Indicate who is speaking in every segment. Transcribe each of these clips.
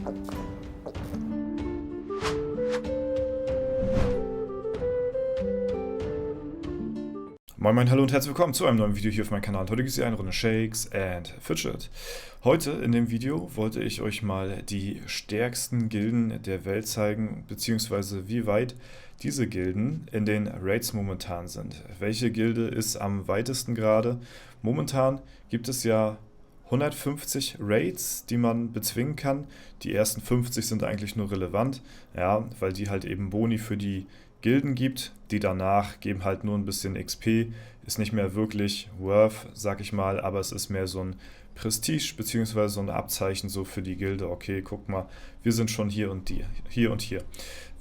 Speaker 1: Moin Moin, hallo und herzlich willkommen zu einem neuen Video hier auf meinem Kanal. Heute gibt es hier eine Runde Shakes and Fidget. Heute in dem Video wollte ich euch mal die stärksten Gilden der Welt zeigen, beziehungsweise wie weit diese Gilden in den Raids momentan sind. Welche Gilde ist am weitesten gerade? Momentan gibt es ja 150 Raids, die man bezwingen kann. Die ersten 50 sind eigentlich nur relevant, ja, weil die halt eben Boni für die Gilden gibt. Die danach geben halt nur ein bisschen XP, ist nicht mehr wirklich worth, sag ich mal, aber es ist mehr so ein Prestige bzw. so ein Abzeichen so für die Gilde. Okay, guck mal, wir sind schon hier und hier und hier.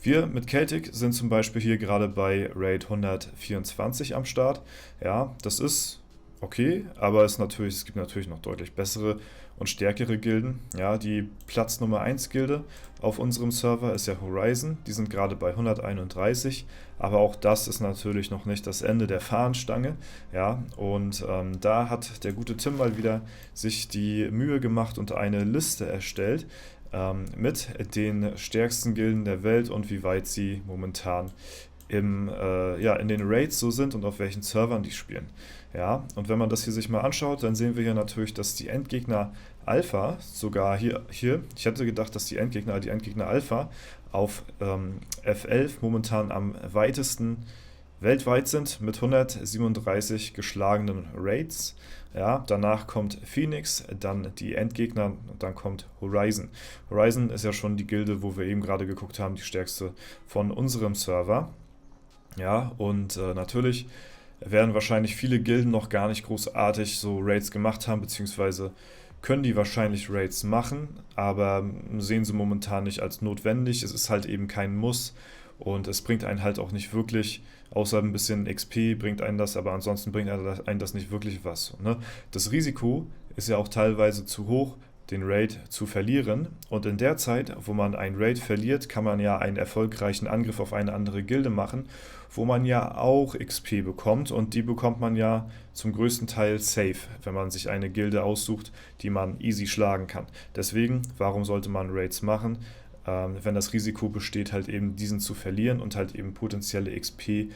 Speaker 1: Wir mit Celtic sind zum Beispiel hier gerade bei Raid 124 am Start. Ja, das ist okay, aber es gibt natürlich noch deutlich bessere und stärkere Gilden. Ja, die Platz Nummer 1 Gilde auf unserem Server ist ja Horizon. Die sind gerade bei 131, aber auch das ist natürlich noch nicht das Ende der Fahnenstange. Ja, und da hat der gute Tim mal wieder sich die Mühe gemacht und eine Liste erstellt mit den stärksten Gilden der Welt und wie weit sie momentan in den Raids so sind und auf welchen Servern die spielen. Ja, und wenn man das hier sich mal anschaut, dann sehen wir hier natürlich, dass die Endgegner Alpha, sogar hier, ich hätte gedacht, dass die Endgegner Alpha auf F11 momentan am weitesten weltweit sind mit 137 geschlagenen Raids. Ja, danach kommt Phoenix, dann die Endgegner und dann kommt Horizon. Horizon ist ja schon die Gilde, wo wir eben gerade geguckt haben, die stärkste von unserem Server. Ja, und natürlich werden wahrscheinlich viele Gilden noch gar nicht großartig so Raids gemacht haben, beziehungsweise können die wahrscheinlich Raids machen, aber sehen sie momentan nicht als notwendig. Es ist halt eben kein Muss und es bringt einen halt auch nicht wirklich, außer ein bisschen XP bringt einen das, aber ansonsten bringt einen das nicht wirklich was. Ne? Das Risiko ist ja auch teilweise zu hoch, den Raid zu verlieren, und in der Zeit, wo man einen Raid verliert, kann man ja einen erfolgreichen Angriff auf eine andere Gilde machen, wo man ja auch XP bekommt, und die bekommt man ja zum größten Teil safe, wenn man sich eine Gilde aussucht, die man easy schlagen kann. Deswegen, warum sollte man Raids machen, wenn das Risiko besteht, halt eben diesen zu verlieren und halt eben potenzielle XP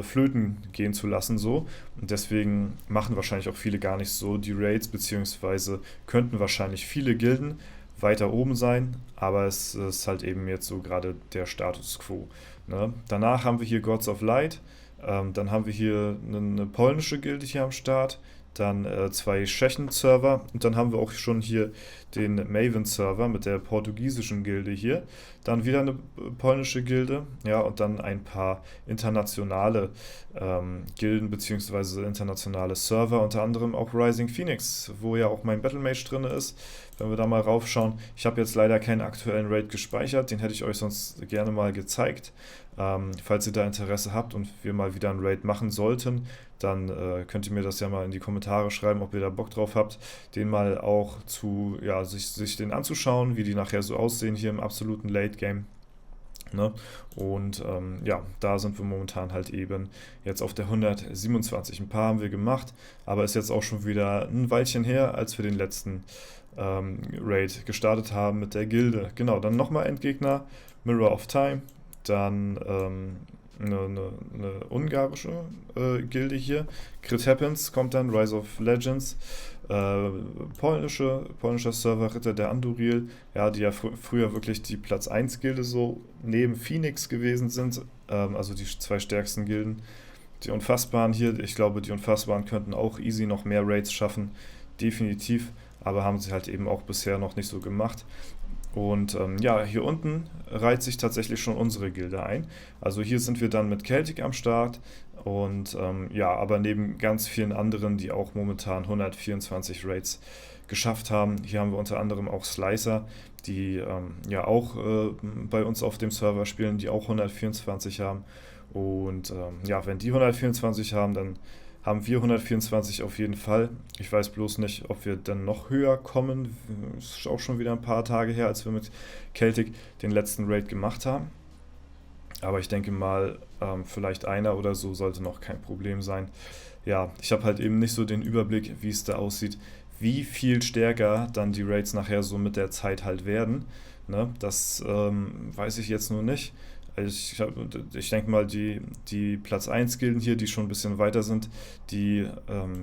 Speaker 1: flöten gehen zu lassen so, und deswegen machen wahrscheinlich auch viele gar nicht so die Raids, beziehungsweise könnten wahrscheinlich viele Gilden weiter oben sein, aber es ist halt eben jetzt so gerade der Status Quo. Ne? Danach haben wir hier Gods of Light, dann haben wir hier eine polnische Gilde hier am Start, dann 2 Tschechen-Server und dann haben wir auch schon hier den Maven-Server mit der portugiesischen Gilde hier. Dann wieder eine polnische Gilde, ja, und dann ein paar internationale Gilden bzw. internationale Server, unter anderem auch Rising Phoenix, wo ja auch mein Battlemage drin ist. Wenn wir da mal raufschauen, ich habe jetzt leider keinen aktuellen Raid gespeichert, den hätte ich euch sonst gerne mal gezeigt. Falls ihr da Interesse habt und wir mal wieder einen Raid machen sollten, dann könnt ihr mir das ja mal in die Kommentare schreiben, ob ihr da Bock drauf habt, den mal auch sich den anzuschauen, wie die nachher so aussehen hier im absoluten Late Game. Ne? Und da sind wir momentan halt eben jetzt auf der 127. Ein paar haben wir gemacht, aber ist jetzt auch schon wieder ein Weilchen her, als wir den letzten Raid gestartet haben mit der Gilde. Genau, dann nochmal Endgegner, Mirror of Time, dann eine ungarische Gilde hier, Crit Happens kommt dann, Rise of Legends, polnischer Server, Ritter der Anduril, ja, die ja früher wirklich die Platz 1 Gilde so neben Phoenix gewesen sind, also die 2 stärksten Gilden. Die Unfassbaren hier, ich glaube, die Unfassbaren könnten auch easy noch mehr Raids schaffen, definitiv, aber haben sie halt eben auch bisher noch nicht so gemacht. Und hier unten reiht sich tatsächlich schon unsere Gilde ein. Also hier sind wir dann mit Celtic am Start und aber neben ganz vielen anderen, die auch momentan 124 Raids geschafft haben. Hier haben wir unter anderem auch Slicer, die auch bei uns auf dem Server spielen, die auch 124 haben. Und wenn die 124 haben, dann haben wir 124 auf jeden Fall. Ich weiß bloß nicht, ob wir dann noch höher kommen. Ist auch schon wieder ein paar Tage her, als wir mit Celtic den letzten Raid gemacht haben. Aber ich denke mal, vielleicht einer oder so sollte noch kein Problem sein. Ja, ich habe halt eben nicht so den Überblick, wie es da aussieht, wie viel stärker dann die Raids nachher so mit der Zeit halt werden, ne? Das weiß ich jetzt nur nicht. Also ich denke mal, die Platz 1 Gilden hier, die schon ein bisschen weiter sind, die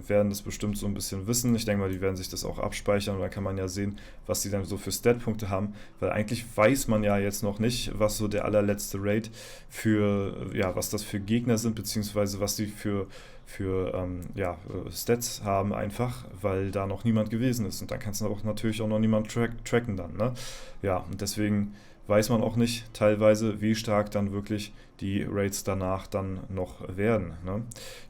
Speaker 1: werden das bestimmt so ein bisschen wissen. Ich denke mal, die werden sich das auch abspeichern und dann kann man ja sehen, was die dann so für Stat-Punkte haben. Weil eigentlich weiß man ja jetzt noch nicht, was so der allerletzte Raid was das für Gegner sind, beziehungsweise was die für Stats haben einfach, weil da noch niemand gewesen ist. Und dann kannst du auch natürlich auch noch niemand tracken dann, ne? Ja, und deswegen weiß man auch nicht teilweise, wie stark dann wirklich die Raids danach dann noch werden, ne?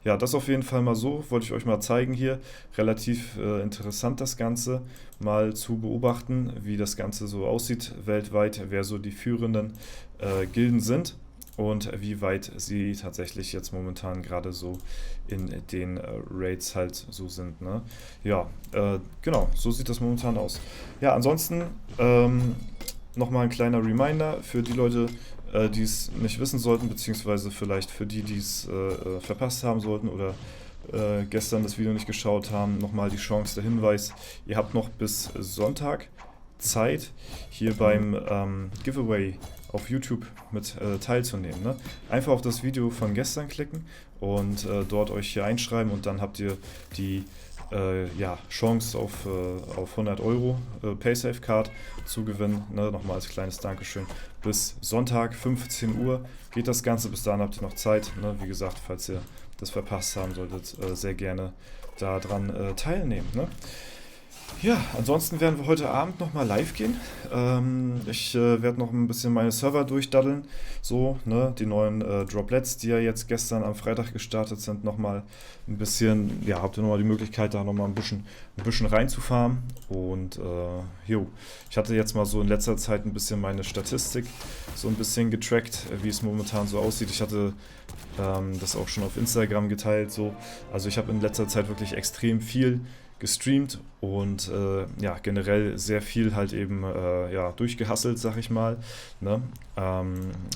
Speaker 1: Ja, das auf jeden Fall mal so, wollte ich euch mal zeigen hier. Relativ interessant das Ganze, mal zu beobachten, wie das Ganze so aussieht weltweit, wer so die führenden Gilden sind und wie weit sie tatsächlich jetzt momentan gerade so in den Raids halt so sind, ne? Ja, genau, so sieht das momentan aus. Ja, ansonsten nochmal ein kleiner Reminder für die Leute, die es nicht wissen sollten, beziehungsweise vielleicht für die, die es verpasst haben sollten oder gestern das Video nicht geschaut haben, nochmal die Chance, der Hinweis, ihr habt noch bis Sonntag Zeit, hier beim Giveaway auf YouTube mit teilzunehmen, ne? Einfach auf das Video von gestern klicken und dort euch hier einschreiben und dann habt ihr die Chance auf 100 Euro PaySafe-Card zu gewinnen, ne? Nochmal als kleines Dankeschön. Bis Sonntag 15 Uhr geht das Ganze, bis dahin habt ihr noch Zeit, ne? Wie gesagt, falls ihr das verpasst haben solltet, sehr gerne daran teilnehmen, ne? Ja, ansonsten werden wir heute Abend nochmal live gehen. Ich werde noch ein bisschen meine Server durchdaddeln. So, ne, die neuen Droplets, die ja jetzt gestern am Freitag gestartet sind, nochmal ein bisschen, ja, habt ihr nochmal die Möglichkeit, da nochmal ein bisschen reinzufahren. Und ich hatte jetzt mal so in letzter Zeit ein bisschen meine Statistik so ein bisschen getrackt, wie es momentan so aussieht. Ich hatte das auch schon auf Instagram geteilt. So. Also ich habe in letzter Zeit wirklich extrem viel gestreamt und generell sehr viel halt eben durchgehustelt, sag ich mal, ne?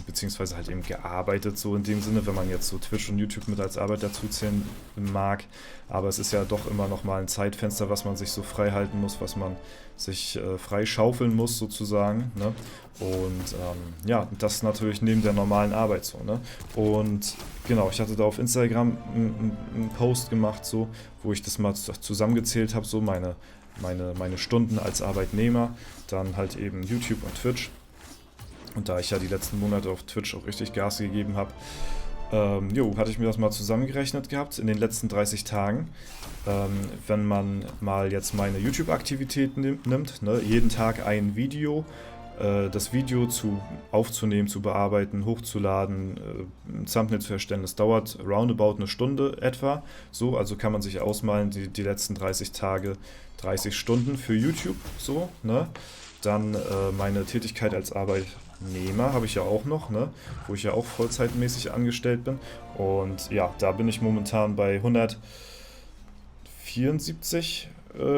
Speaker 1: Beziehungsweise halt eben gearbeitet, so in dem Sinne, wenn man jetzt so Twitch und YouTube mit als Arbeit dazuzählen mag, aber es ist ja doch immer noch mal ein Zeitfenster, was man sich so frei halten muss, was man sich frei schaufeln muss sozusagen, ne? Und das natürlich neben der normalen Arbeit so, ne? Und genau, ich hatte da auf Instagram einen Post gemacht, so, wo ich das mal zusammengezählt habe, so meine Stunden als Arbeitnehmer, dann halt eben YouTube und Twitch. Und da ich ja die letzten Monate auf Twitch auch richtig Gas gegeben habe, hatte ich mir das mal zusammengerechnet gehabt in den letzten 30 Tagen. Wenn man mal jetzt meine YouTube-Aktivität nimmt, ne, jeden Tag ein Video, das Video aufzunehmen, zu bearbeiten, hochzuladen, ein Thumbnail zu erstellen, das dauert roundabout eine Stunde etwa. So, also kann man sich ausmalen, die letzten 30 Tage 30 Stunden für YouTube, so, ne? Dann meine Tätigkeit als Arbeitnehmer habe ich ja auch noch, ne? Wo ich ja auch vollzeitmäßig angestellt bin. Und ja, da bin ich momentan bei 174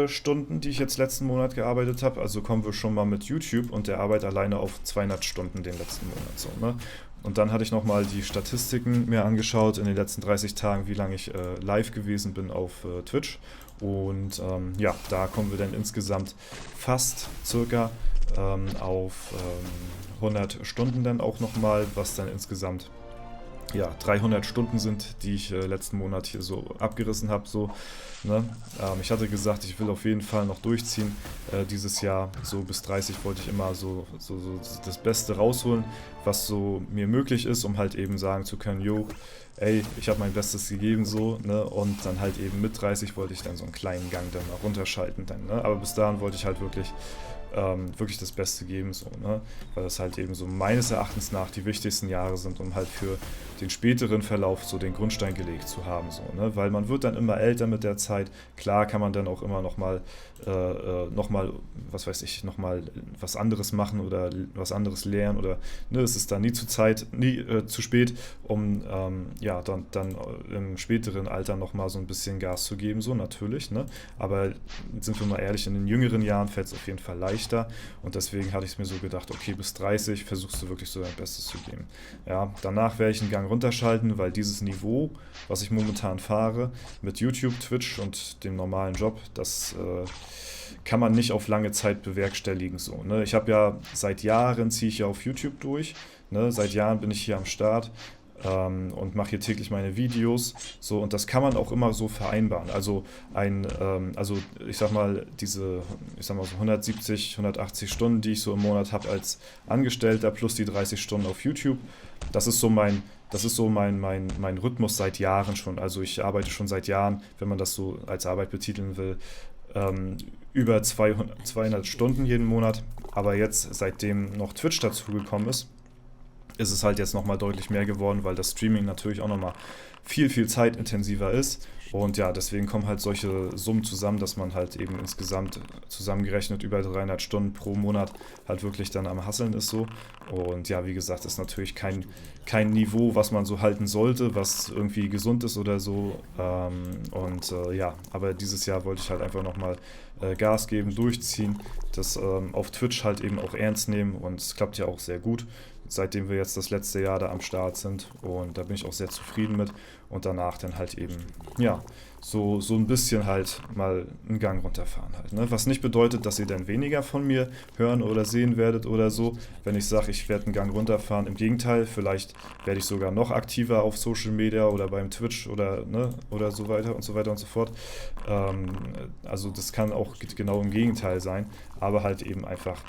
Speaker 1: Stunden, die ich jetzt letzten Monat gearbeitet habe. Also kommen wir schon mal mit YouTube und der Arbeit alleine auf 200 Stunden den letzten Monat. So, ne? Und dann hatte ich nochmal die Statistiken mir angeschaut in den letzten 30 Tagen, wie lange ich live gewesen bin auf Twitch. Und da kommen wir dann insgesamt fast circa auf 100 Stunden dann auch nochmal, was dann insgesamt 300 Stunden sind, die ich letzten Monat hier so abgerissen habe. So, ne? Ich hatte gesagt, ich will auf jeden Fall noch durchziehen. Dieses Jahr so bis 30 wollte ich immer so das Beste rausholen, was so mir möglich ist, um halt eben sagen zu können, ey, ich habe mein Bestes gegeben, so, ne? Und dann halt eben mit 30 wollte ich dann so einen kleinen Gang dann mal runterschalten dann, ne? Aber bis dahin wollte ich halt wirklich das Beste geben, so, ne? Weil das halt eben so meines Erachtens nach die wichtigsten Jahre sind, um halt für den späteren Verlauf so den Grundstein gelegt zu haben, so, ne? Weil man wird dann immer älter mit der Zeit. Klar kann man dann auch immer nochmal was anderes machen oder was anderes lernen oder, ne, es ist dann nie zu spät, um dann im späteren Alter nochmal so ein bisschen Gas zu geben, so natürlich, ne? Aber sind wir mal ehrlich, in den jüngeren Jahren fällt es auf jeden Fall leichter. schlechter und deswegen hatte ich es mir so gedacht, okay, bis 30 versuchst du wirklich so dein Bestes zu geben. Ja, danach werde ich einen Gang runterschalten, weil dieses Niveau, was ich momentan fahre, mit YouTube, Twitch und dem normalen Job, das kann man nicht auf lange Zeit bewerkstelligen. So, ne? Ich habe ja seit Jahren, ziehe ich ja auf YouTube durch, ne? Seit Jahren bin ich hier am Start und mache hier täglich meine Videos. So, und das kann man auch immer so vereinbaren. Also also ich sag mal, so 170, 180 Stunden, die ich so im Monat habe als Angestellter, plus die 30 Stunden auf YouTube, das ist so mein Rhythmus seit Jahren schon. Also ich arbeite schon seit Jahren, wenn man das so als Arbeit betiteln will, über 200 Stunden jeden Monat. Aber jetzt, seitdem noch Twitch dazugekommen ist es halt jetzt nochmal deutlich mehr geworden, weil das Streaming natürlich auch nochmal viel, viel zeitintensiver ist. Und ja, deswegen kommen halt solche Summen zusammen, dass man halt eben insgesamt zusammengerechnet über 300 Stunden pro Monat halt wirklich dann am Hasseln ist so. Und ja, wie gesagt, ist natürlich kein Niveau, was man so halten sollte, was irgendwie gesund ist oder so. Ja, aber dieses Jahr wollte ich halt einfach nochmal Gas geben, durchziehen, das auf Twitch halt eben auch ernst nehmen und es klappt ja auch sehr gut, seitdem wir jetzt das letzte Jahr da am Start sind und da bin ich auch sehr zufrieden mit und danach dann halt eben, ja, so ein bisschen halt mal einen Gang runterfahren halt, ne? Was nicht bedeutet, dass ihr dann weniger von mir hören oder sehen werdet oder so, wenn ich sage, ich werde einen Gang runterfahren. Im Gegenteil, vielleicht werde ich sogar noch aktiver auf Social Media oder beim Twitch oder, ne, oder so weiter und so weiter und so fort. Also das kann auch genau im Gegenteil sein, aber halt eben einfach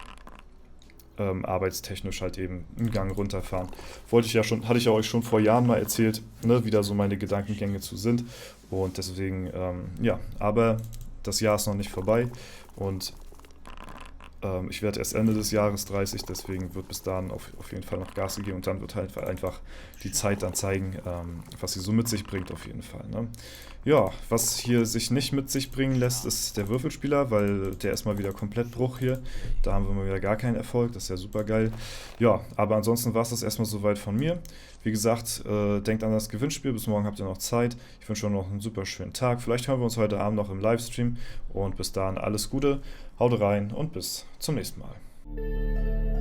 Speaker 1: arbeitstechnisch halt eben einen Gang runterfahren. Hatte ich ja euch schon vor Jahren mal erzählt, ne, wie da so meine Gedankengänge zu sind. Und deswegen, ja, aber das Jahr ist noch nicht vorbei und ich werde erst Ende des Jahres 30, deswegen wird bis dahin auf jeden Fall noch Gas gegeben und dann wird halt einfach die Zeit dann zeigen, was sie so mit sich bringt auf jeden Fall. Ne? Ja, was hier sich nicht mit sich bringen lässt, ist der Würfelspieler, weil der ist mal wieder komplett Bruch hier. Da haben wir mal wieder gar keinen Erfolg, das ist ja super geil. Ja, aber ansonsten war es das erstmal soweit von mir. Wie gesagt, denkt an das Gewinnspiel, bis morgen habt ihr noch Zeit. Ich wünsche euch noch einen super schönen Tag. Vielleicht hören wir uns heute Abend noch im Livestream und bis dahin alles Gute. Haut rein und bis zum nächsten Mal.